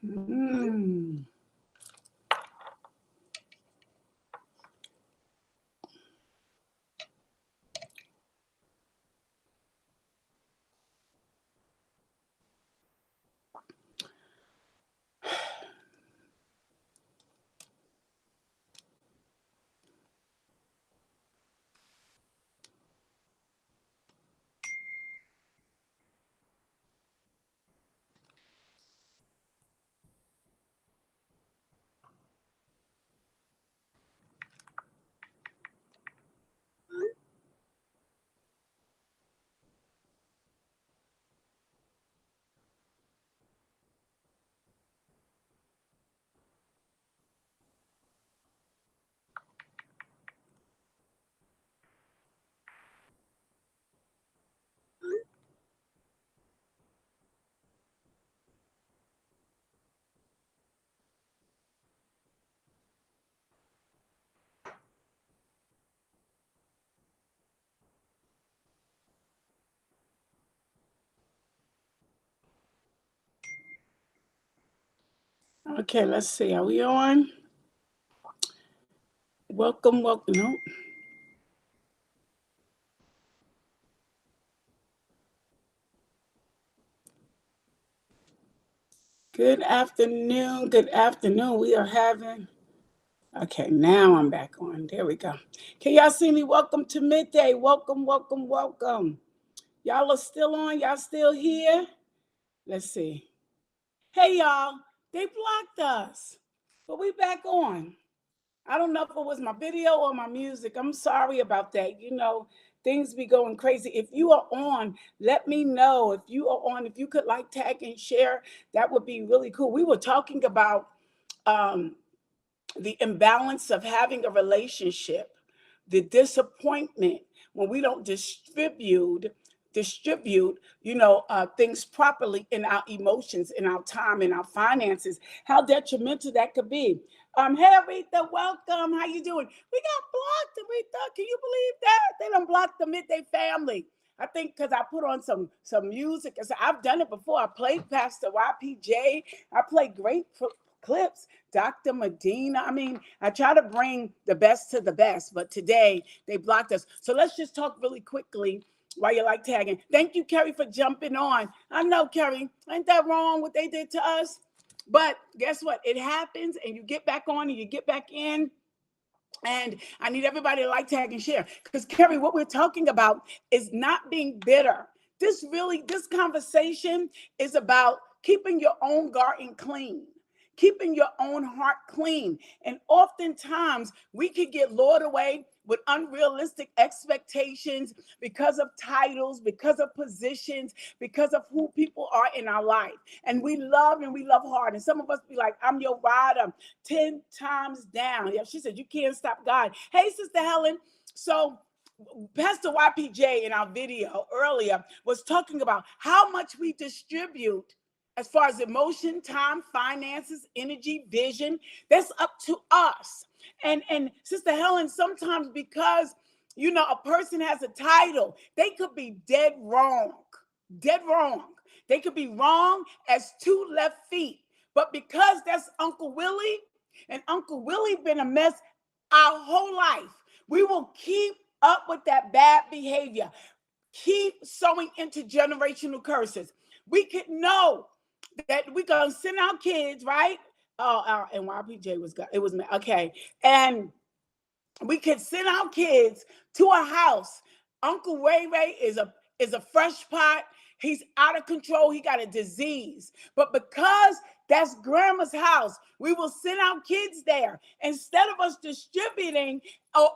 Mm. Okay, let's see. Are we on? Welcome, welcome. No. Good afternoon. Good afternoon. We are having. Okay, now I'm back on. There we go. Can y'all see me? Welcome to midday. Welcome, welcome, welcome. Y'all are still on. Y'all still here? Let's see. Hey, y'all. They blocked us, but we back on. I don't know if it was my video or my music. I'm sorry about that. Things be going crazy. If you are on, let me know. If you are on, if you could like, tag, and share, that would be really cool. We were talking about um, the imbalance of having a relationship, the disappointment when we don't distribute things properly in our emotions, in our time, in our finances, how detrimental that could be. Hey Aretha, welcome. How you doing? We got blocked, Aretha. Can you believe that? They done blocked the Midday family. I think because I put on some music. I've done it before. I played Pastor YPJ. I played great clips. Dr. Medina. I mean, I try to bring the best to the best, but today they blocked us. So let's just talk really quickly while you like tagging. Thank you, Kerry, for jumping on. I know, Kerry, ain't that wrong what they did to us? But guess what? It happens, and you get back on and you get back in. And I need everybody to like, tag, and share. Because, Kerry, what we're talking about is not being bitter. This conversation is about keeping your own garden clean, keeping your own heart clean. And oftentimes we can get lured away with unrealistic expectations because of titles, because of positions, because of who people are in our life. And we love hard. And some of us be like, I'm your rider 10 times down. Yeah, she said, you can't stop God. Hey, Sister Helen. So Pastor YPJ in our video earlier was talking about how much we distribute as far as emotion, time, finances, energy, vision. That's up to us. And Sister Helen, sometimes because a person has a title, they could be dead wrong. Dead wrong. They could be wrong as two left feet. But because that's Uncle Willie, and Uncle Willie been a mess our whole life, we will keep up with that bad behavior. Keep sowing into generational curses. We could know that we're gonna send our kids, right? Oh, and YPJ was it was okay, and we could send our kids to a house. Uncle Ray Ray is a fresh pot. He's out of control. He got a disease. But because that's grandma's house, we will send our kids there. Instead of us distributing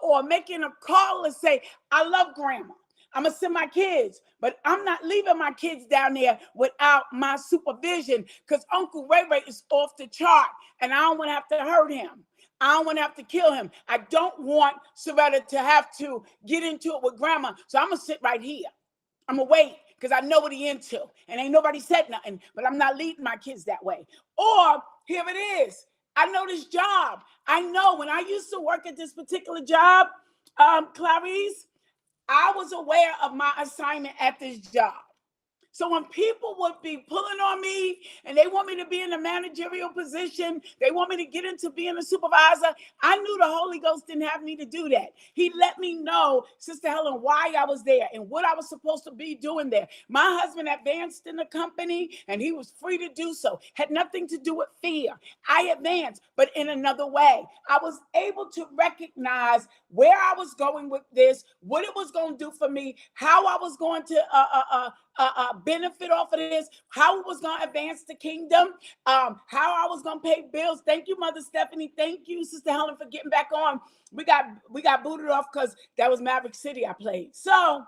or making a call and say, I love grandma. I'm going to send my kids, but I'm not leaving my kids down there without my supervision because Uncle Ray Ray is off the chart and I don't want to have to hurt him. I don't want to have to kill him. I don't want Soretta to have to get into it with grandma. So I'm going to sit right here. I'm going to wait because I know what he into. And ain't nobody said nothing, but I'm not leading my kids that way. Or here it is. I know this job. I know when I used to work at this particular job, Clarice, I was aware of my assignment at this job. So when people would be pulling on me and they want me to be in a managerial position, they want me to get into being a supervisor, I knew the Holy Ghost didn't have me to do that. He let me know, Sister Helen, why I was there and what I was supposed to be doing there. My husband advanced in the company and he was free to do so. Had nothing to do with fear. I advanced, but in another way. I was able to recognize where I was going with this, what it was going to do for me, how I was going to benefit off of this, how it was going to advance the kingdom, how I was going to pay bills. Thank you, Mother Stephanie. Thank you, Sister Helen, for getting back on. We got booted off because that was Maverick City I played. So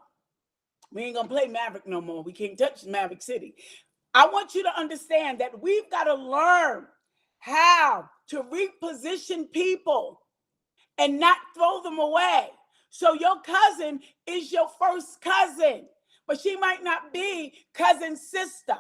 we ain't going to play Maverick no more. We can't touch Maverick City. I want you to understand that we've got to learn how to reposition people and not throw them away. So your cousin is your first cousin, but she might not be cousin sister.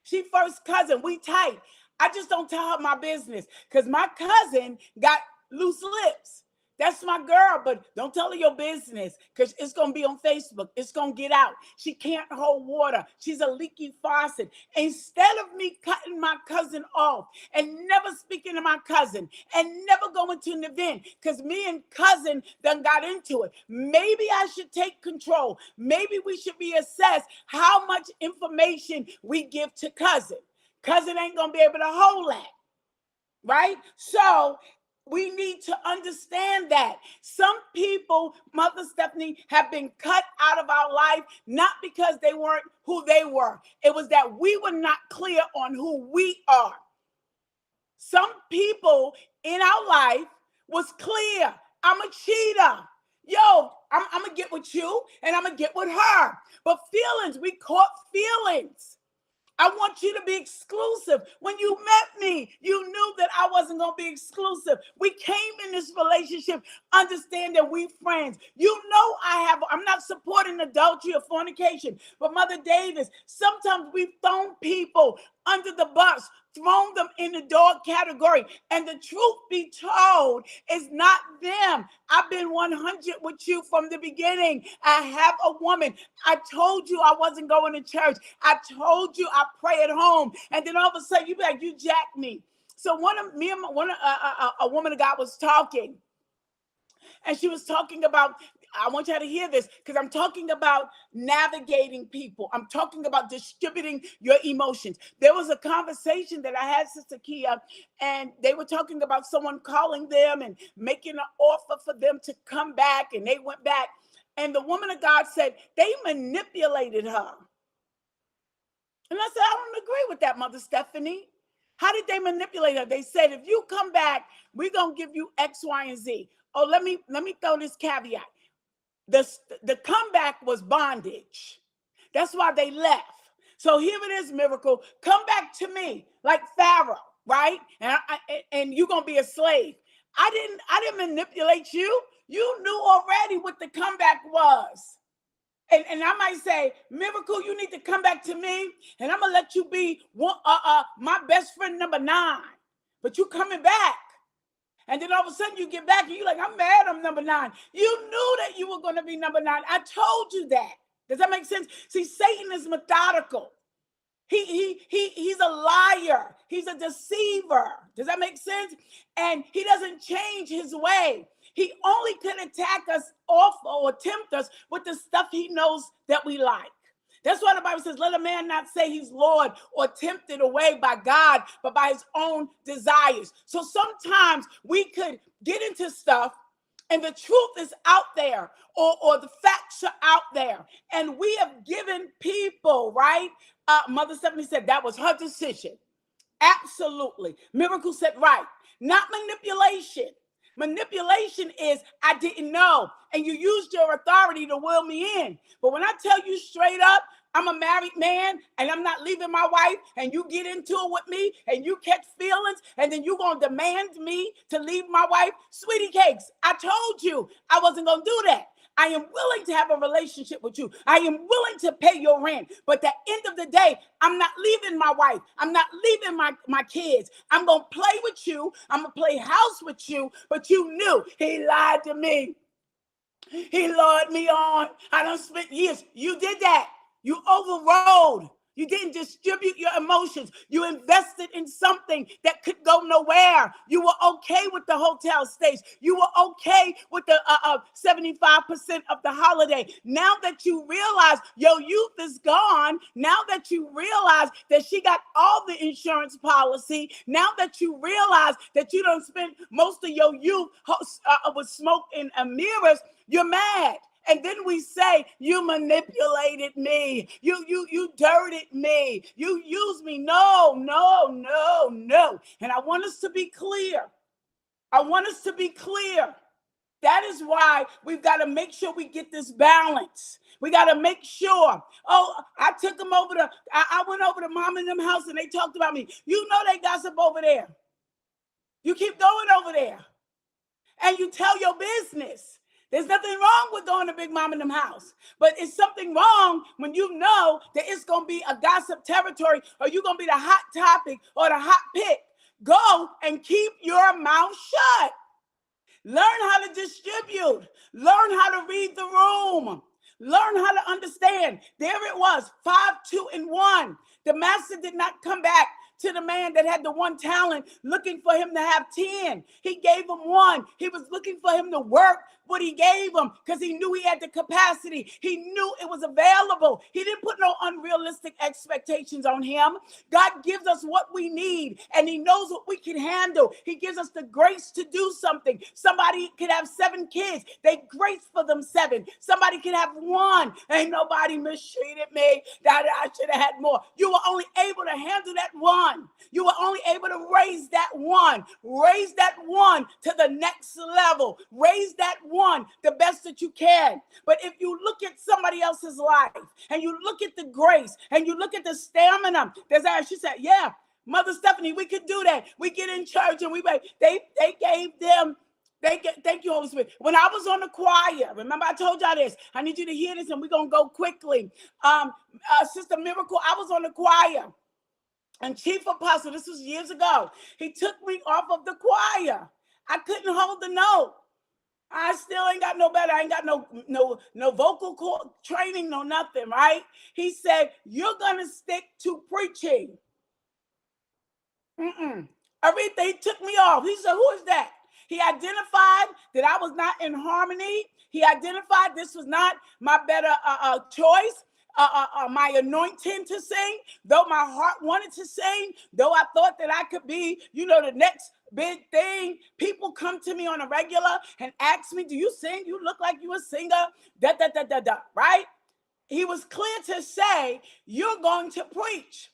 She first cousin. We tight. I just don't tell her my business because my cousin got loose lips. That's my girl, but don't tell her your business because it's going to be on Facebook. It's going to get out. She can't hold water. She's a leaky faucet. Instead of me cutting my cousin off and never speaking to my cousin and never going to an event because me and cousin done got into it, maybe I should take control. Maybe we should reassess how much information we give to cousin. Cousin ain't going to be able to hold that, right? So we need to understand that some people, Mother Stephanie, have been cut out of our life, not because they weren't who they were. It was that we were not clear on who we are. Some people in our life was clear. I'm a cheater. Yo, I'm going to get with you and I'm going to get with her. But feelings, we caught feelings. I want you to be exclusive. When you met me, you knew that I wasn't going to be exclusive. We came in this relationship, understand that we friends. You know I'm not supporting adultery or fornication, but Mother Davis, sometimes we've thrown people under the bus, thrown them in the dog category. And the truth be told, is not them. I've been 100 with you from the beginning. I have a woman. I told you I wasn't going to church. I told you I pray at home. And then all of a sudden you be like, you jacked me. So a woman of God was talking. And she was talking about, I want you to hear this, because I'm talking about navigating people. I'm talking about distributing your emotions. There was a conversation that I had, Sister Kia, and they were talking about someone calling them and making an offer for them to come back, and they went back. And the woman of God said they manipulated her. And I said, I don't agree with that, Mother Stephanie. How did they manipulate her? They said, if you come back, we're going to give you X, Y, and Z. Oh, let me throw this caveat. The comeback was bondage. That's why they left. So here it is, Miracle. Come back to me like Pharaoh, right? And you're going to be a slave. I didn't manipulate you. You knew already what the comeback was. And I might say, Miracle, you need to come back to me, and I'm going to let you be my best friend number 9. But you coming back. And then all of a sudden you get back and you're like, I'm mad I'm number 9. You knew that you were going to be number 9. I told you that. Does that make sense? See, Satan is methodical. He's a liar. He's a deceiver. Does that make sense? And he doesn't change his way. He only can attack us off or tempt us with the stuff he knows that we like. That's why the Bible says, let a man not say he's Lord or tempted away by God, but by his own desires. So sometimes we could get into stuff and the truth is out there or the facts are out there. And we have given people, right? Mother Stephanie said that was her decision. Absolutely. Miracle said, right. Not manipulation. Manipulation is, I didn't know, and you used your authority to will me in. But when I tell you straight up, I'm a married man, and I'm not leaving my wife, and you get into it with me, and you catch feelings, and then you're going to demand me to leave my wife, sweetie cakes, I told you I wasn't going to do that. I am willing to have a relationship with you. I am willing to pay your rent. But at the end of the day, I'm not leaving my wife. I'm not leaving my kids. I'm going to play with you. I'm going to play house with you. But you knew he lied to me. He lured me on. I done spent years. You did that. You overrode. You didn't distribute your emotions. You invested in something that could go nowhere. You were okay with the hotel stays. You were okay with the 75% of the holiday. Now that you realize your youth is gone, now that you realize that she got all the insurance policy, now that you realize that you don't spend most of your youth with smoke and mirrors, you're mad. And then we say, you manipulated me. You dirtied me. You used me. No. And I want us to be clear. That is why we've got to make sure we get this balance. We got to make sure. Oh, I took them over to, I went over to mom and them house and they talked about me. You know they gossip over there. You keep going over there. And you tell your business. There's nothing wrong with going to Big Mom in them house, but it's something wrong when you know that it's going to be a gossip territory or you're going to be the hot topic or the hot pick. Go and keep your mouth shut. Learn how to distribute. Learn how to read the room. Learn how to understand. There it was, 5, 2, and 1. The master did not come back to the man that had the 1 talent looking for him to have 10. He gave him 1. He was looking for him to work what he gave him because he knew he had the capacity. He knew it was available. He didn't put no unrealistic expectations on him. God gives us what we need and he knows what we can handle. He gives us the grace to do something. Somebody could have 7 kids. They grace for them 7. Somebody could have 1. Ain't nobody mistreated me that I should have had more. You were only able to handle that 1. You were only able to raise that 1. Raise that 1 to the next level. Raise that 1 the best that you can. But if you look at somebody else's life and you look at the grace and you look at the stamina, she said, yeah, Mother Stephanie, we could do that. We get in church and they gave them. Thank you, Holy Spirit. When I was on the choir, remember I told y'all this. I need you to hear this and we're going to go quickly. Sister Miracle, I was on the choir. And Chief Apostle, this was years ago, he took me off of the choir. I couldn't hold the note. I still ain't got no better. I ain't got no vocal cord training, no nothing, right? He said, you're going to stick to preaching. Everything took me off. He said, who is that? He identified that I was not in harmony. He identified this was not my better choice. My anointing to sing, though my heart wanted to sing, though I thought that I could be, the next big thing. People come to me on a regular and ask me, do you sing? You look like you a singer, right? He was clear to say, you're going to preach.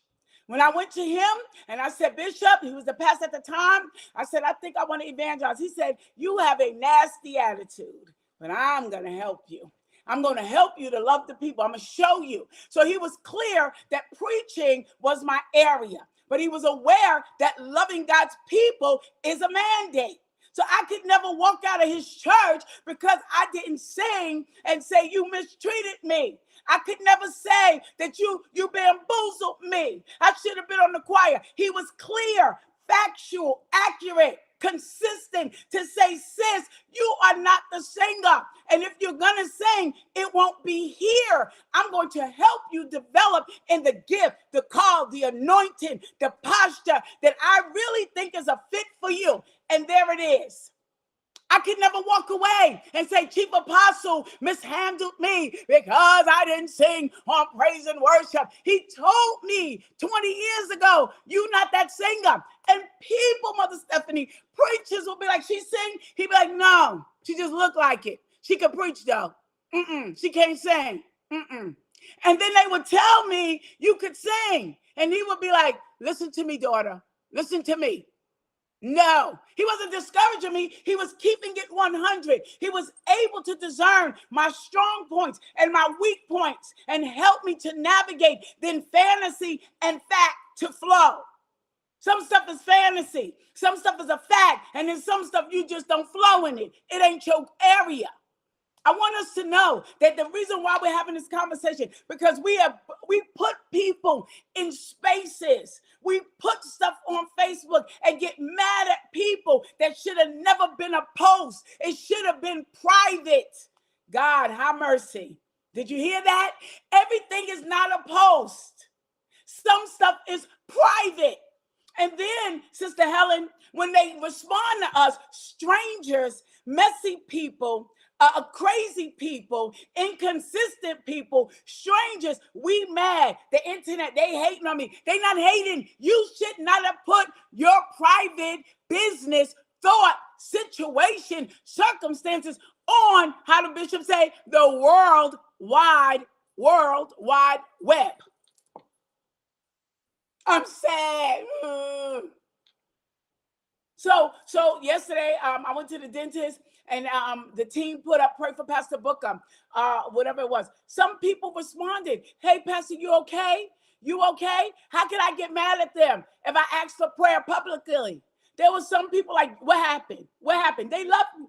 When I went to him and I said, Bishop, he was the pastor at the time. I said, I think I want to evangelize. He said, you have a nasty attitude, but I'm going to help you. I'm going to help you to love the people. I'm going to show you. So he was clear that preaching was my area, but he was aware that loving God's people is a mandate. So I could never walk out of his church because I didn't sing and say, you mistreated me. I could never say that you bamboozled me. I should have been on the choir. He was clear, factual, accurate, consistent to say, sis, you are not the singer. And if you're going to sing, it won't be here. I'm going to help you develop in the gift, the call, the anointing, the posture that I really think is a fit for you. And there it is. I could never walk away and say, Chief Apostle mishandled me because I didn't sing on praise and worship. He told me 20 years ago, you not that singer. And people, Mother Stephanie, preachers will be like, she sing? He'd be like, no, she just look like it. She could preach though. She can't sing. And then they would tell me, you could sing. And he would be like, listen to me, daughter. Listen to me. No, he wasn't discouraging me. He was keeping it 100. He was able to discern my strong points and my weak points and help me to navigate then fantasy and fact to flow. Some stuff is fantasy. Some stuff is a fact. And then some stuff you just don't flow in it. It ain't your area. I want us to know that the reason why we're having this conversation, because we put people in spaces. We put stuff on Facebook and get mad at people that should have never been a post. It should have been private. God, have mercy. Did you hear that? Everything is not a post. Some stuff is private. And then, Sister Helen, when they respond to us, strangers, messy people, crazy people, inconsistent people, strangers, we mad. The internet, they hating on me. They not hating. You should not have put your private business, thought, situation, circumstances on, how the bishop say, the world wide web. I'm sad. So yesterday, I went to the dentist, and the team put up, pray for Pastor Bookham, whatever it was. Some people responded, hey, Pastor, you okay? You okay? How can I get mad at them if I ask for prayer publicly? There was some people like, what happened? What happened? They love me.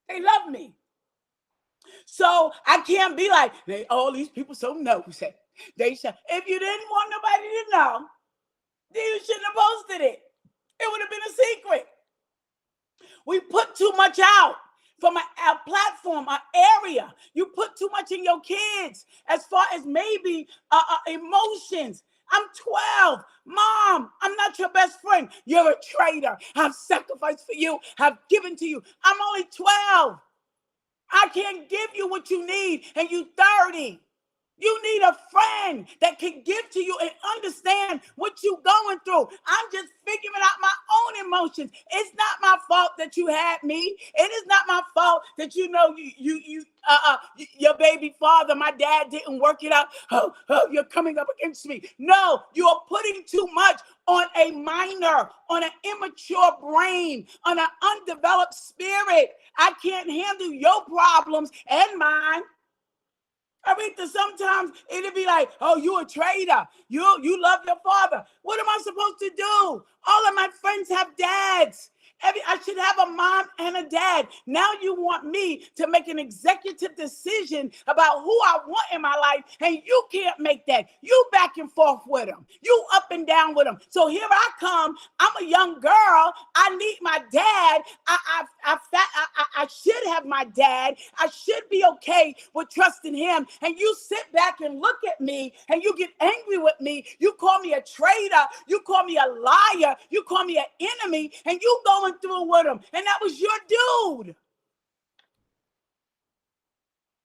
They love me. So I can't be like, all these people so nosy. They said, if you didn't want nobody to know, then you shouldn't have posted it. It would have been a secret. We put too much out from our platform, our area. You put too much in your kids as far as maybe emotions. I'm 12. Mom, I'm not your best friend. You're a traitor. I've sacrificed for you. I've given to you. I'm only 12. I can't give you what you need, and you 30. You need a friend that can give to you and understand what you're going through. I'm just figuring out my own emotions. It's not my fault that you had me. It is not my fault that your baby father, my dad, didn't work it out. Oh, you're coming up against me. No, you are putting too much on a minor, on an immature brain, on an undeveloped spirit. I can't handle your problems and mine. Aretha, sometimes it'll be like, oh, you a traitor. You love your father. What am I supposed to do? All of my friends have dads. I should have a mom and a dad. Now you want me to make an executive decision about who I want in my life, and you can't make that. You back and forth with them. You up and down with them. So here I come. I'm a young girl. I need my dad. I should have my dad. I should be okay with trusting him. And you sit back and look at me, and you get angry with me. You call me a traitor. You call me a liar. You call me an enemy, and you going through with him, and that was your dude.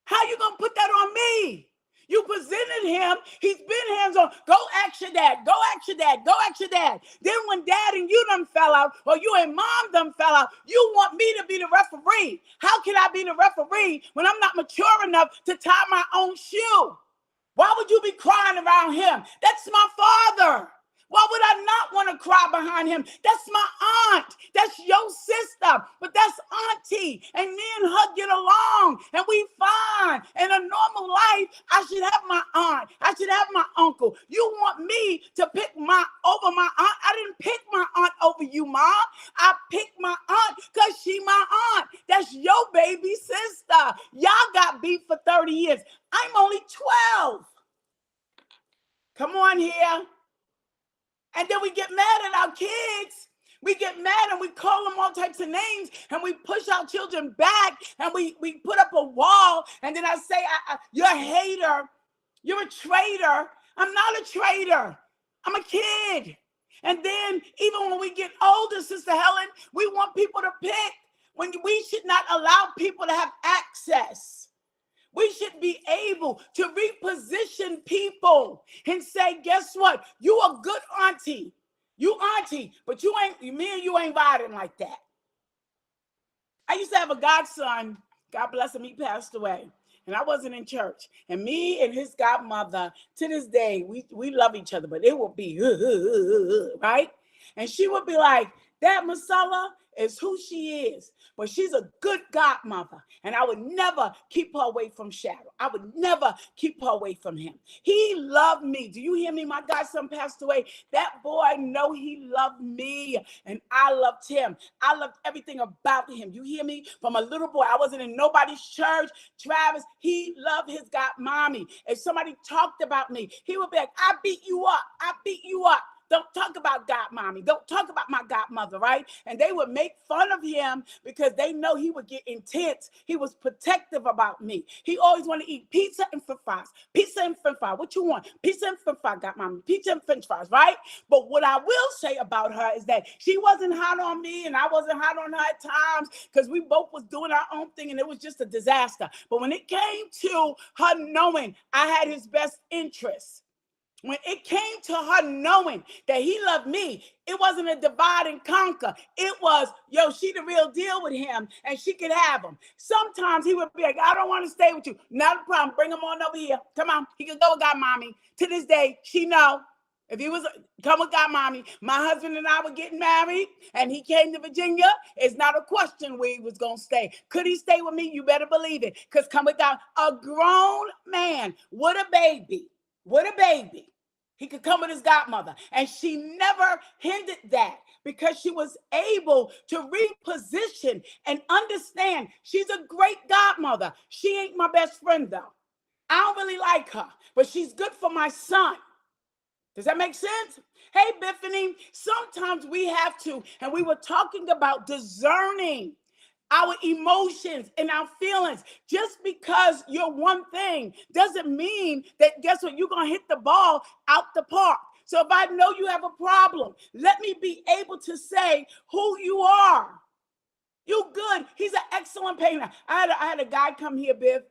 How you gonna put that on me? You presented him. He's been hands-on. Go ask your dad. Go ask your dad. Go ask your dad. Then when dad and you done fell out, or you and mom done fell out, you want me to be the referee. How can I be the referee when I'm not mature enough to tie my own shoe? Why would you be crying around him? That's my father. Why would I not want to cry behind him? That's my aunt. That's your sister. But that's auntie. And me and her get along. And we fine. In a normal life, I should have my aunt. I should have my uncle. You want me to pick over my aunt? I didn't pick my aunt over you, Mom. I picked my aunt because she my aunt. That's your baby sister. Y'all got beef for 30 years. I'm only 12. Come on here. And then we get mad at our kids. We get mad and we call them all types of names, and we push our children back, and we put up a wall. And then I say, you're a hater. You're a traitor. I'm not a traitor. I'm a kid. And then even when we get older, Sister Helen, we want people to pick. When we should not allow people to have access. We should be able to reposition people and say, guess what? You a good auntie. You auntie, but me and you ain't riding like that. I used to have a godson. God bless him. He passed away. And I wasn't in church. And me and his godmother, to this day, we love each other, but it would be, right? And she would be like, that Masala is who she is, but she's a good godmother, and I would never keep her away from Shadow. I would never keep her away from him. He loved me. Do you hear me? My godson passed away. That boy, know he loved me, and I loved him. I loved everything about him. You hear me? From a little boy, I wasn't in nobody's church. Travis, he loved his godmommy. If somebody talked about me, he would be like, I beat you up. I beat you up. Don't talk about God godmommy. Don't talk about my godmother, right? And they would make fun of him because they know he would get intense. He was protective about me. He always wanted to eat pizza and french fries. Pizza and french fries. What you want? Pizza and french fries, godmommy. Pizza and french fries, right? But what I will say about her is that she wasn't hot on me and I wasn't hot on her at times because we both was doing our own thing and it was just a disaster. But when it came to her knowing I had his best interests, when it came to her knowing that he loved me, it wasn't a divide and conquer. It was, yo, she the real deal with him and she could have him. Sometimes he would be like, I don't want to stay with you. Not a problem. Bring him on over here. Come on. He can go with godmommy. To this day, she know. If he was come with godmommy, my husband and I were getting married and he came to Virginia, it's not a question where he was going to stay. Could he stay with me? You better believe it. Because come with God, a grown man with a baby, he could come with his godmother. And she never hindered that because she was able to reposition and understand she's a great godmother. She ain't my best friend, though. I don't really like her, but she's good for my son. Does that make sense? Hey, Biffany, sometimes we have to, and we were talking about discerning our emotions and our feelings. Just because you're one thing doesn't mean that, guess what, you're going to hit the ball out the park. So if I know you have a problem, let me be able to say who you are. You good. He's an excellent painter. I had a guy come here, Biff,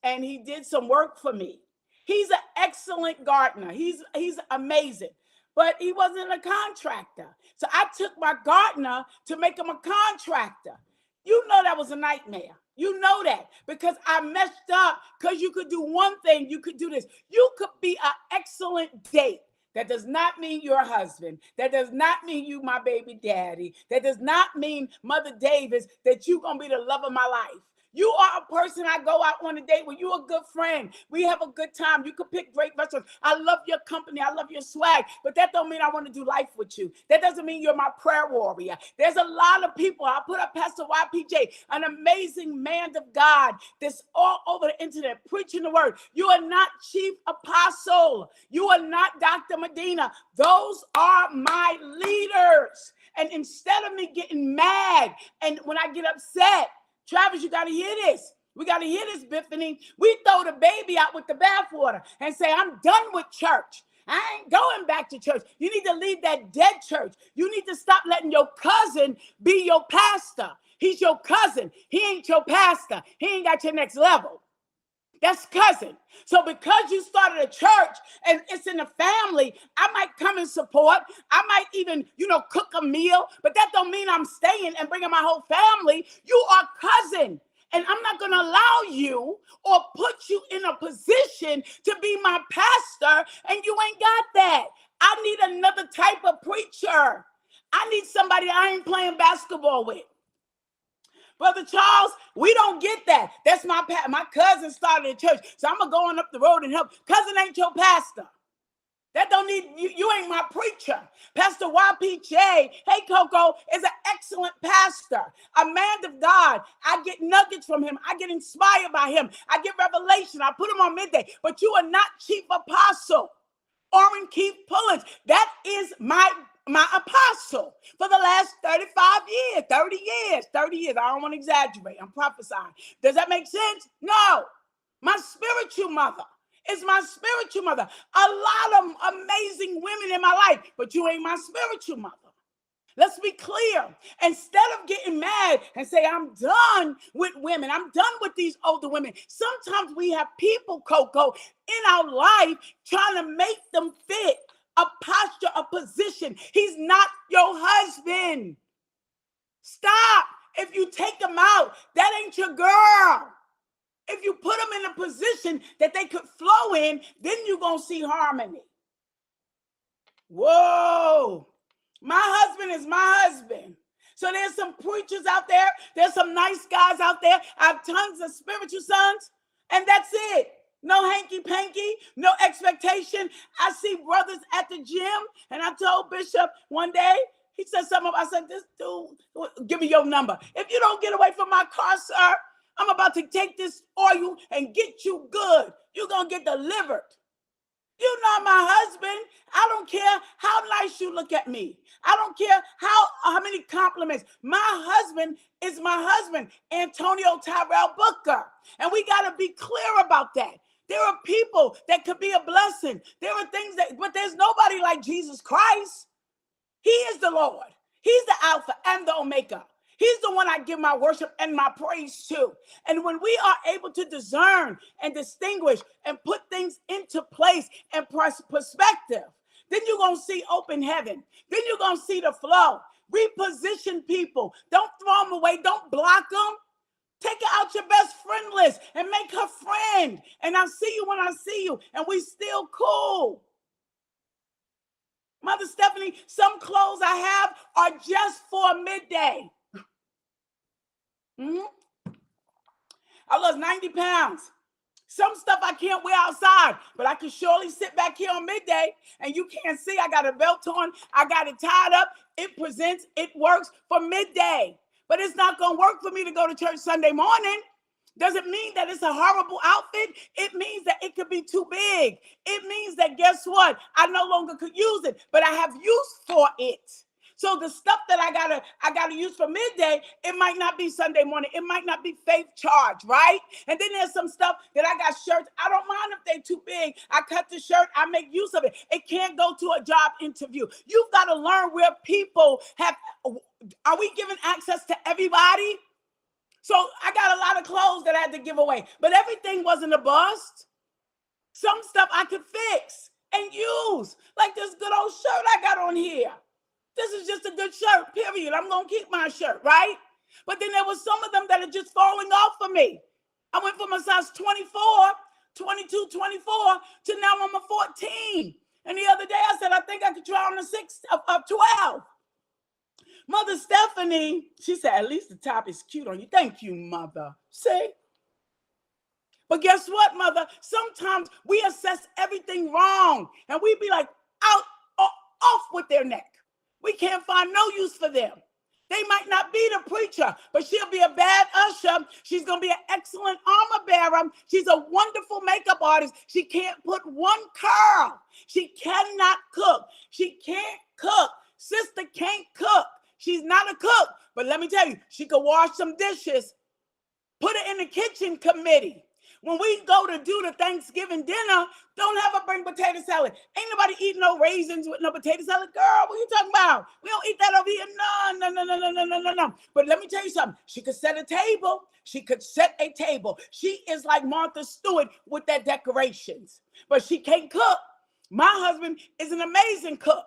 and he did some work for me. He's an excellent gardener. He's amazing, but he wasn't a contractor. So I took my gardener to make him a contractor. You know that was a nightmare. You know that because I messed up because you could do one thing. You could do this. You could be an excellent date. That does not mean you're a husband. That does not mean you my baby daddy. That does not mean Mother Davis that you're going to be the love of my life. You are a person I go out on a date with. You're a good friend. We have a good time. You could pick great restaurants. I love your company. I love your swag. But that don't mean I want to do life with you. That doesn't mean you're my prayer warrior. There's a lot of people. I put up Pastor YPJ, an amazing man of God that's all over the internet preaching the word. You are not Chief Apostle. You are not Dr. Medina. Those are my leaders. And instead of me getting mad and when I get upset, Travis, you got to hear this. We got to hear this, Biffany. We throw the baby out with the bathwater and say, I'm done with church. I ain't going back to church. You need to leave that dead church. You need to stop letting your cousin be your pastor. He's your cousin. He ain't your pastor. He ain't got your next level. That's cousin. So because you started a church and it's in the family, I might come and support. I might even, cook a meal, but that don't mean I'm staying and bringing my whole family. You are cousin. And I'm not going to allow you or put you in a position to be my pastor and you ain't got that. I need another type of preacher. I need somebody I ain't playing basketball with. Brother Charles, we don't get that. That's my cousin started a church, so I'm going to go on up the road and help. Cousin ain't your pastor. That don't need, you ain't my preacher. Pastor YPJ, hey Coco, is an excellent pastor, a man of God. I get nuggets from him. I get inspired by him. I get revelation. I put him on midday. But you are not Chief Apostle. Orrin Keith Pullins. That is my apostle for the last 30 years. I don't want to exaggerate. I'm prophesying. Does that make sense? No. My spiritual mother is my spiritual mother. A lot of amazing women in my life, but you ain't my spiritual mother. Let's be clear. Instead of getting mad and say, I'm done with women. I'm done with these older women. Sometimes we have people, Coco, in our life trying to make them fit a posture, a position. He's not your husband. Stop. If you take him out, that ain't your girl. If you put them in a position that they could flow in, then you're going to see harmony. Whoa. My husband is my husband. So there's some preachers out there. There's some nice guys out there. I have tons of spiritual sons, and that's it. No hanky-panky, no expectation. I see brothers at the gym, and I told Bishop one day, he said something, I said, this dude, give me your number. If you don't get away from my car, sir, I'm about to take this oil and get you good. You're going to get delivered. You're not my husband. I don't care how nice you look at me. I don't care how many compliments. My husband is my husband, Antonio Tyrell Booker. And we got to be clear about that. There are people that could be a blessing. There are things but there's nobody like Jesus Christ. He is the Lord. He's the Alpha and the Omega. He's the one I give my worship and my praise to. And when we are able to discern and distinguish and put things into place and perspective, then you're going to see open heaven. Then you're going to see the flow. Reposition people. Don't throw them away. Don't block them. Take her out your best friend list and make her friend. And I'll see you when I see you. And we still cool. Mother Stephanie, some clothes I have are just for midday. I lost 90 pounds. Some stuff I can't wear outside, but I can surely sit back here on midday and you can't see. I got a belt on. I got it tied up. It presents, it works for midday, but it's not going to work for me to go to church Sunday morning. Doesn't mean that it's a horrible outfit. It means that it could be too big. It means that, guess what? I no longer could use it, but I have use for it. So the stuff that I gotta use for midday, it might not be Sunday morning. It might not be faith charge, right? And then there's some stuff that I got shirts. I don't mind if they're too big. I cut the shirt. I make use of it. It can't go to a job interview. You've got to learn where people have. Are we giving access to everybody? So I got a lot of clothes that I had to give away, but everything wasn't a bust. Some stuff I could fix and use, like this good old shirt I got on here. This is just a good shirt, period. I'm going to keep my shirt, right? But then there was some of them that are just falling off for me. I went from a size 24, 22, 24 to now I'm a 14. And the other day I said, I think I could try on a 6 of 12. Mother Stephanie, she said, at least the top is cute on you. Thank you, Mother. See? But guess what, Mother? Sometimes we assess everything wrong. And we be like, out or off with their neck. We can't find no use for them. They might not be the preacher, but she'll be a bad usher. She's going to be an excellent armor bearer. She's a wonderful makeup artist. She can't put one curl. She cannot cook. She can't cook. Sister can't cook. She's not a cook. But let me tell you, she could wash some dishes. Put her in the kitchen committee. When we go to do the Thanksgiving dinner, don't have her bring potato salad. Ain't nobody eating no raisins with no potato salad. Girl, what are you talking about? We don't eat that over here. No. But let me tell you something. She could set a table. She could set a table. She is like Martha Stewart with their decorations. But she can't cook. My husband is an amazing cook.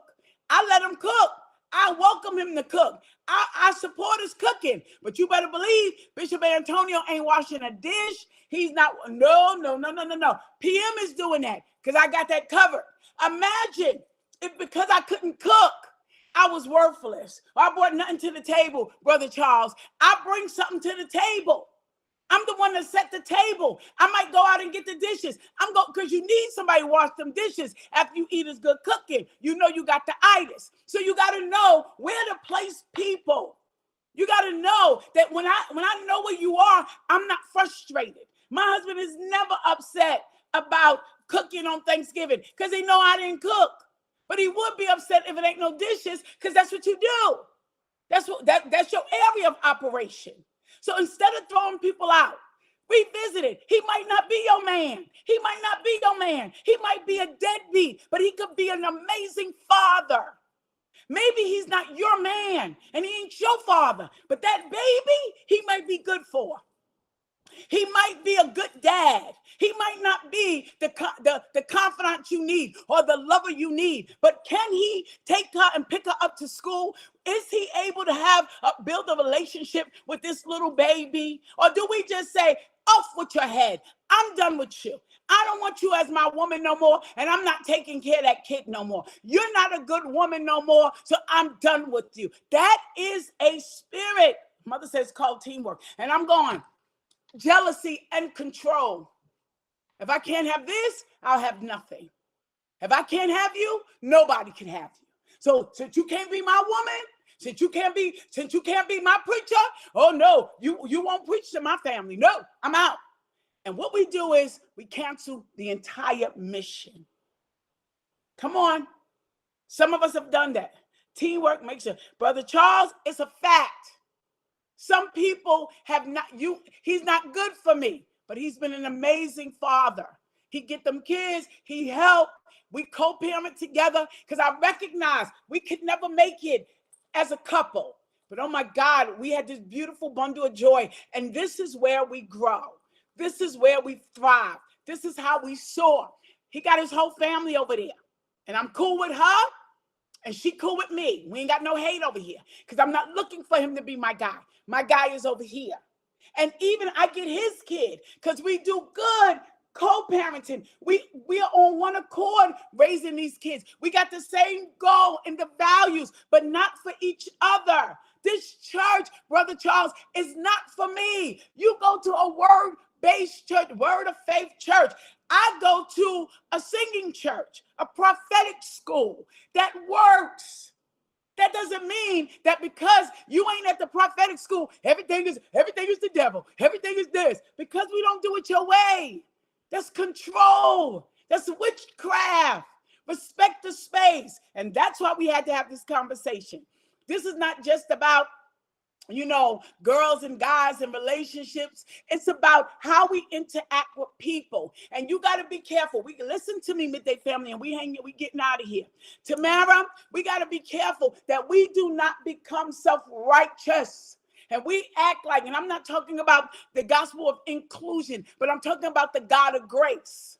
I let him cook. I welcome him to cook. I support his cooking. But you better believe Bishop Antonio ain't washing a dish. He's not. No. PM is doing that because I got that covered. Imagine if because I couldn't cook, I was worthless. I brought nothing to the table, Brother Charles. I bring something to the table. I'm the one that set the table. I might go out and get the dishes. I'm going because you need somebody to wash them dishes after you eat is good cooking. You know you got the itis. So you got to know where to place people. You got to know that when I know where you are, I'm not frustrated. My husband is never upset about cooking on Thanksgiving because he know I didn't cook. But he would be upset if it ain't no dishes because that's what you do. That's your area of operation. So instead of throwing people out, revisit it. He might not be your man. He might not be your man. He might be a deadbeat, but he could be an amazing father. Maybe he's not your man and he ain't your father, but that baby, he might be good for. He might be a good dad. He might not be the confidant you need or the lover you need, but can he take her and pick her up to school? Is he able to build a relationship with this little baby? Or do we just say, off with your head. I'm done with you. I don't want you as my woman no more, and I'm not taking care of that kid no more. You're not a good woman no more, so I'm done with you. That is a spirit. Mother says called teamwork. And I'm going, jealousy and control. If I can't have this, I'll have nothing. If I can't have you, nobody can have you. So since you can't be my woman, since you can't be my preacher, oh no, you won't preach to my family. No, I'm out. And what we do is we cancel the entire mission. Come on. Some of us have done that. Teamwork makes it. Brother Charles, it's a fact. Some people have not, he's not good for me, but he's been an amazing father. He get them kids, he helped. We co-parent together because I recognize we could never make it as a couple. But oh my God, we had this beautiful bundle of joy. And this is where we grow. This is where we thrive. This is how we soar. He got his whole family over there. And I'm cool with her. And she cool with me. We ain't got no hate over here. Because I'm not looking for him to be my guy. My guy is over here. And even I get his kid. Because we do good co-parenting. We are on one accord raising these kids. We got the same goal and the values, but not for each other. This church, Brother Charles, is not for me. You go to a word-based church, word of faith church. I go to a singing church, a prophetic school that works. That doesn't mean that because you ain't at the prophetic school, everything is the devil. Everything is this. Because we don't do it your way. That's control. That's witchcraft. Respect the space. And that's why we had to have this conversation. This is not just about, girls and guys and relationships. It's about how we interact with people. And you got to be careful. We listen to me, Midday Family, and we getting out of here. Tamara, we got to be careful that we do not become self-righteous. And we act like, and I'm not talking about the gospel of inclusion, but I'm talking about the God of grace.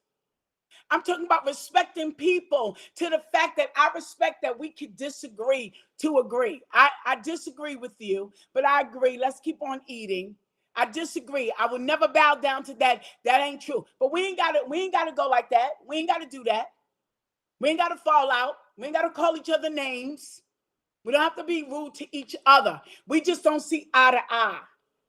I'm talking about respecting people to the fact that I respect that we could disagree to agree. I disagree with you, but I agree. Let's keep on eating. I disagree. I will never bow down to that. That ain't true. But we ain't gotta go like that. We ain't gotta do that. We ain't gotta fall out. We ain't gotta call each other names. We don't have to be rude to each other. We just don't see eye to eye,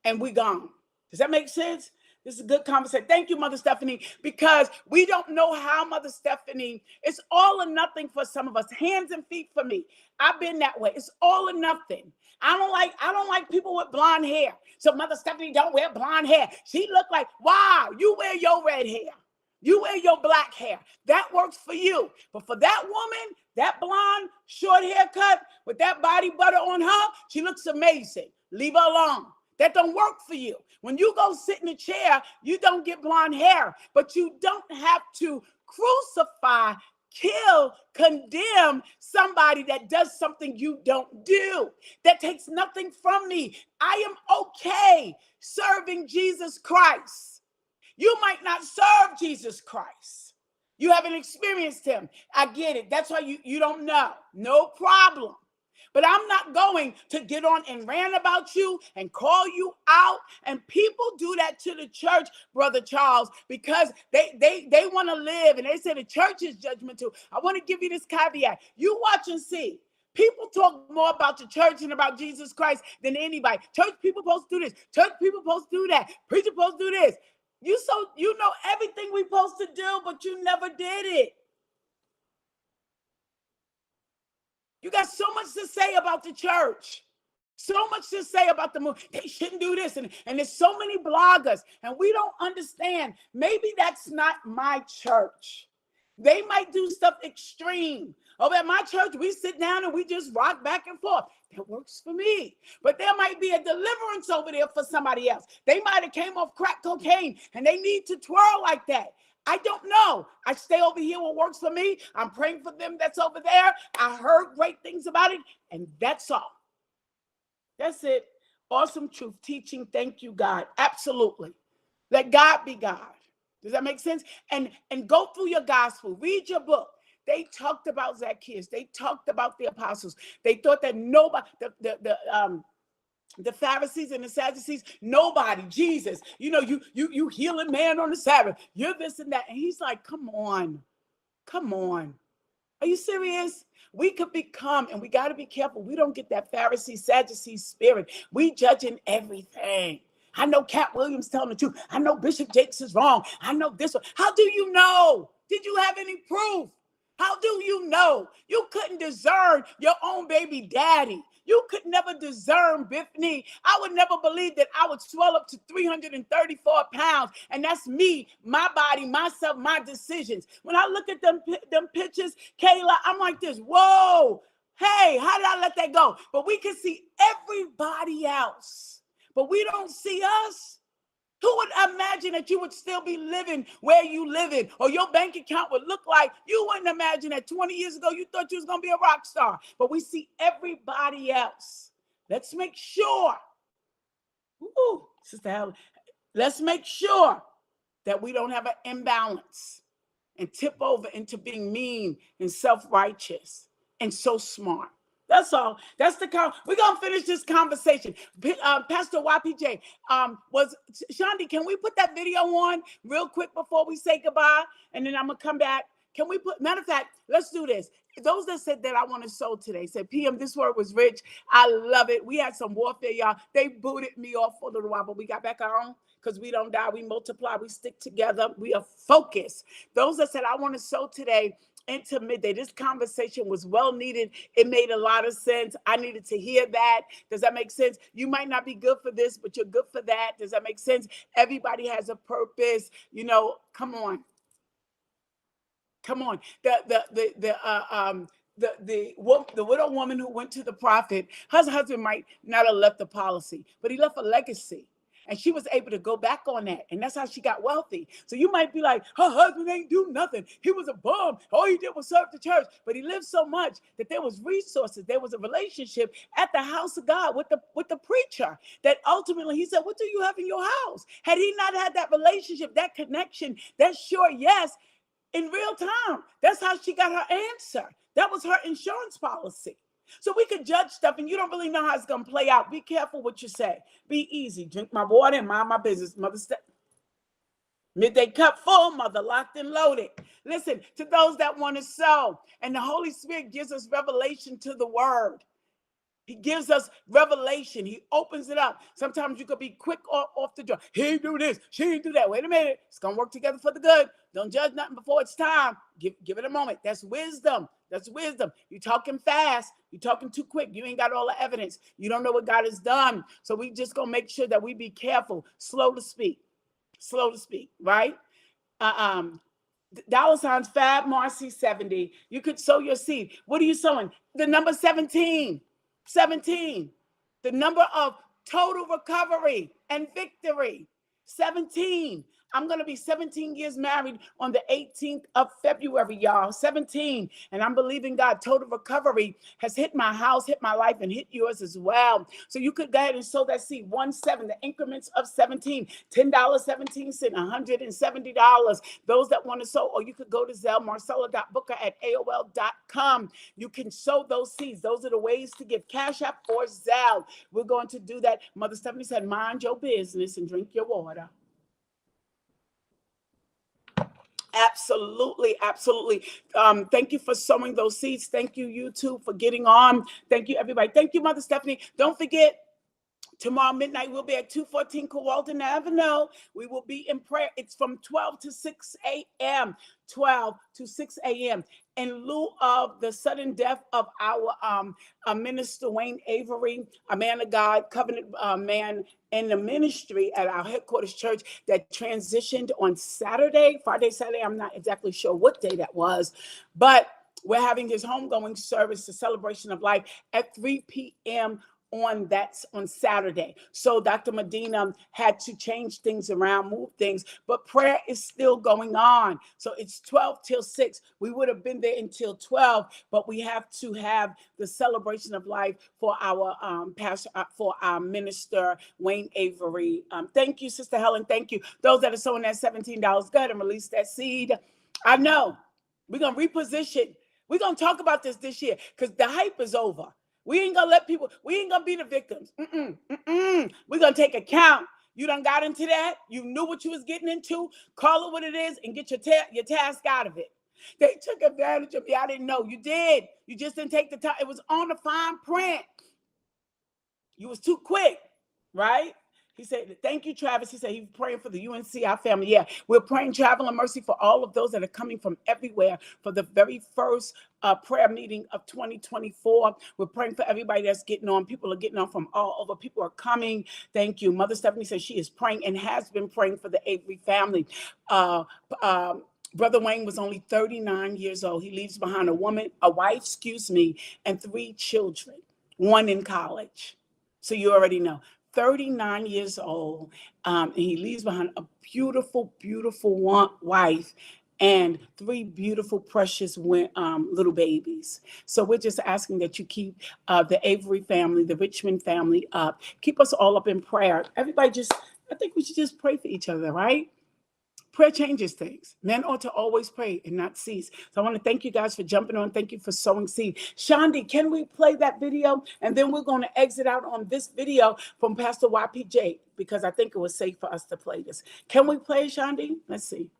and we gone. Does that make sense? This is a good conversation. Thank you, Mother Stephanie, because we don't know how, Mother Stephanie, it's all or nothing for some of us. Hands and feet for me. I've been that way. It's all or nothing. I don't like people with blonde hair. So Mother Stephanie don't wear blonde hair. She look like, wow, you wear your red hair. You wear your black hair. That works for you. But for that woman, that blonde, short haircut with that body butter on her, she looks amazing. Leave her alone. That don't work for you. When you go sit in a chair, you don't get blonde hair, but you don't have to crucify, kill, condemn somebody that does something you don't do. That takes nothing from me. I am okay serving Jesus Christ. You might not serve Jesus Christ. You haven't experienced him. I get it. That's why you don't know. No problem. But I'm not going to get on and rant about you and call you out. And people do that to the church, Brother Charles, because they want to live. And they say the church is judgmental. I want to give you this caveat. You watch and see. People talk more about the church and about Jesus Christ than anybody. Church people supposed to do this. Church people supposed to do that. Preacher supposed to do this. You know everything we supposed to do, but you never did it. You got so much to say about the church. So much to say about the movie. They shouldn't do this. And there's so many bloggers. And we don't understand. Maybe that's not my church. They might do stuff extreme. Over at my church, we sit down and we just rock back and forth. That works for me. But there might be a deliverance over there for somebody else. They might have came off crack cocaine and they need to twirl like that. I don't know. I stay over here. What works for me? I'm praying for them that's over there. I heard great things about it. And that's all. That's it. Awesome truth teaching. Thank you, God. Absolutely. Let God be God. Does that make sense? And go through your gospel. Read your book. They talked about Zacchaeus. They talked about the apostles. They thought that nobody, the Pharisees and the Sadducees, nobody, Jesus, you healing man on the Sabbath. You're this and that. And he's like, come on. Are you serious? We could become, and we got to be careful. We don't get that Pharisee, Sadducee spirit. We judging everything. I know Cat Williams telling the truth. I know Bishop Jakes is wrong. I know this one. How do you know? Did you have any proof? How do you know? You couldn't discern your own baby daddy. You could never discern Bethany. I would never believe that I would swell up to 334 pounds. And that's me, my body, myself, my decisions. When I look at them pictures, Kayla, I'm like this, whoa, hey, how did I let that go? But we can see everybody else, but we don't see us. Who would imagine that you would still be living where you live in, or your bank account would look like? You wouldn't imagine that 20 years ago you thought you was going to be a rock star. But we see everybody else. Let's make sure, Sister Helen, let's make sure that we don't have an imbalance and tip over into being mean and self-righteous and so smart. That's all. That's the we're gonna finish this conversation. Pastor YPJ, was Shandi, can we put that video on real quick before we say goodbye? And then I'm gonna come back. Can we put, matter of fact, let's do this. Those that said that I want to sow today said, PM, this word was rich. I love it. We had some warfare, y'all. They booted me off for a little while, but we got back our own, because we don't die, we multiply, we stick together, we are focused. Those that said, I want to sow today into midday. This conversation was well needed. It made a lot of sense. I needed to hear that. Does that make sense? You might not be good for this, but you're good for that. Does that make sense? Everybody has a purpose. You know, come on. Come on. The widow woman who went to the prophet, her husband might not have left the policy, but he left a legacy. And she was able to go back on that. And that's how she got wealthy. So you might be like, her husband ain't do nothing. He was a bum. All he did was serve the church. But he lived so much that there was resources. There was a relationship at the house of God with the preacher, that ultimately he said, what do you have in your house? Had he not had that relationship, that connection, that sure yes, in real time, that's how she got her answer. That was her insurance policy. So we could judge stuff and you don't really know how it's going to play out. Be careful what you say. Be easy. Drink my water and mind my business. Mother, midday cup full, mother locked and loaded. Listen, to those that want to sow, and the Holy Spirit gives us revelation to the word. He gives us revelation. He opens it up. Sometimes you could be quick off the door. He do this. She do that. Wait a minute. It's going to work together for the good. Don't judge nothing before it's time. Give it a moment. That's wisdom. That's wisdom. You're talking fast. You're talking too quick. You ain't got all the evidence. You don't know what God has done. So we just going to make sure that we be careful. Slow to speak. Slow to speak, right? Dollar signs Fab Marcy 70. You could sow your seed. What are you sowing? The number 17. 17. The number of total recovery and victory. 17. I'm going to be 17 years married on the 18th of February, y'all. 17. And I'm believing God, total recovery has hit my house, hit my life, and hit yours as well. So you could go ahead and sow that seed. 17, the increments of 17, $10.17, $170. Those that want to sow, or you could go to Zelle, marcella.booker@aol.com. You can sow those seeds. Those are the ways to give. Cash App or Zelle. We're going to do that. Mother Stephanie said, mind your business and drink your water. Absolutely, absolutely. Thank you for sowing those seeds. Thank you, YouTube, for getting on. Thank you, everybody. Thank you, Mother Stephanie. Don't forget, tomorrow midnight, we'll be at 214 Kowalton Avenue. We will be in prayer. It's from 12 to 6 a.m. 12 to 6 a.m. In lieu of the sudden death of our minister, Wayne Avery, a man of God, covenant man in the ministry at our headquarters church that transitioned on Saturday, Friday, Saturday. I'm not exactly sure what day that was, but we're having his homegoing service, the celebration of life, at 3 p.m. on Saturday. So Dr. Medina had to change things around, move things, but prayer is still going on. So it's 12 till 6. We would have been there until 12, but we have to have the celebration of life for our pastor, for our minister, Wayne Avery. Thank you, Sister Helen. Thank you. Those that are sowing that $17, go ahead and release that seed. I know we're going to reposition. We're going to talk about this year because the hype is over. We ain't gonna let people, we ain't gonna be the victims. We're gonna take account. You done got into that. You knew what you was getting into. Call it what it is and get your task out of it. They took advantage of me. I didn't know. You did. You just didn't take the time. It was on the fine print. You was too quick, right? He said, thank you, Travis. He said he's praying for the UNCI family. Yeah, we're praying travel and mercy for all of those that are coming from everywhere for the very first prayer meeting of 2024. We're praying for everybody that's getting on. People are getting on from all over. People are coming. Thank you. Mother Stephanie says she is praying and has been praying for the Avery family. Brother Wayne was only 39 years old. He leaves behind a wife, and 3 children, 1 in college. So you already know. 39 years old, and he leaves behind a beautiful, beautiful wife and 3 beautiful, precious little babies. So we're just asking that you keep the Avery family, the Richmond family up. Keep us all up in prayer. Everybody I think we should just pray for each other, right? Prayer changes things. Men ought to always pray and not cease. So I want to thank you guys for jumping on. Thank you for sowing seed. Shandi, can we play that video? And then we're going to exit out on this video from Pastor YPJ, because I think it was safe for us to play this. Can we play, Shandi? Let's see.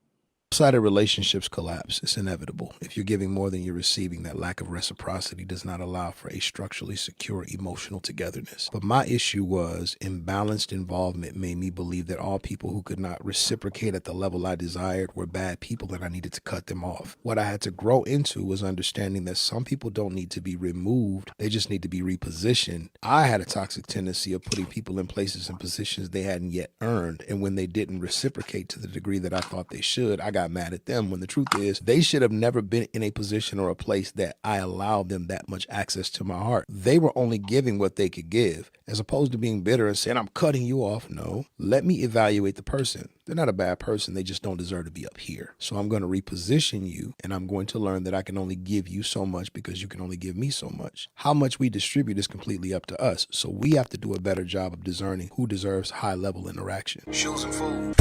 One-sided relationships collapse. It's inevitable. If you're giving more than you're receiving, that lack of reciprocity does not allow for a structurally secure emotional togetherness. But my issue was imbalanced involvement made me believe that all people who could not reciprocate at the level I desired were bad people and I needed to cut them off. What I had to grow into was understanding that some people don't need to be removed. They just need to be repositioned. I had a toxic tendency of putting people in places and positions they hadn't yet earned. And when they didn't reciprocate to the degree that I thought they should, I got mad at them, when the truth is they should have never been in a position or a place that I allowed them that much access to my heart. They were only giving what they could give, as opposed to being bitter and saying, I'm cutting you off. No, let me evaluate the person. They're not a bad person. They just don't deserve to be up here. So I'm going to reposition you, and I'm going to learn that I can only give you so much because you can only give me so much. How much we distribute is completely up to us. So we have to do a better job of discerning who deserves high level interaction. Shoes and food.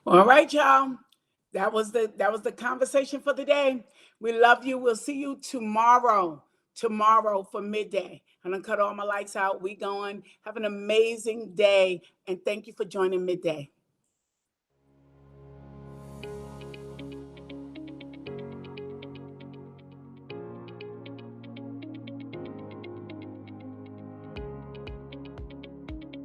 All right, y'all. That was the conversation for the day. We love you. We'll see you tomorrow for midday. I'm gonna cut all my lights out. We going. Have an amazing day, and thank you for joining Midday.